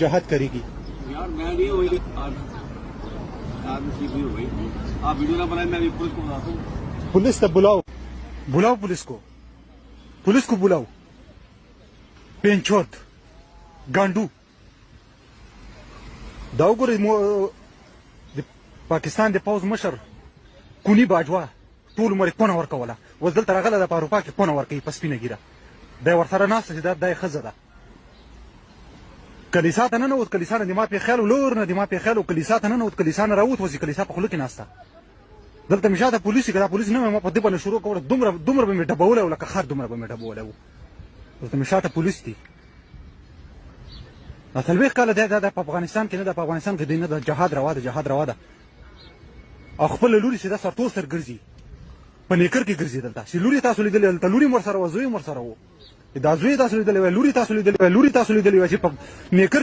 जहाद करेगी। यार मैं नहीं हुई आज नसीब नहीं हुई। आप वीडियो ना बनाए, मैं भी पुलिस को बताता हूँ। पुलिस तब बुलाओ, बुलाओ पुलिस को बुलाओ। पेंचोद गांडू दाउगुर पाकिस्तान د پوز مشر کونی باجوا ټول عمر پونه ورکوله، اوس دلته راغله د په اروپا کې پونه ورکوي په سپینه ګیره. دی ورسره ناسته چې دا یې ښځه ده. کلیسا ته ننوت، کلیسا نه د ما پې خیال و، لور نه د ما پې خیال و، کلیسا ته ننوت، کلیسا نه راووت، اوس یې کلیسا په خوله کې ناسته. دلته مې شاته پولیس که دا پولیس نه وای ما په دې باندې شروع کوله، دومره به مې ډبولی و لکه خر، دومره به مې ډبولی و. دلته مې شاته پولیس دي. دا 40 کاله دی دا په افغانستان کې نه ده، په افغانستان کې دی نه ده. جهاد روا ده، جهاد روا ده. او خپل لوري چې دا سرتور سر ګرځي، په نیکر کې ګرځي. دلته چې لوري تاسو لیدلې، دلته لوري ورسره و، زوی ورسره و. دا زوی تاسو لیدلې وای، لوري تاسو لیدلې وای، لوري تاسو لیدلې وای چې په نیکر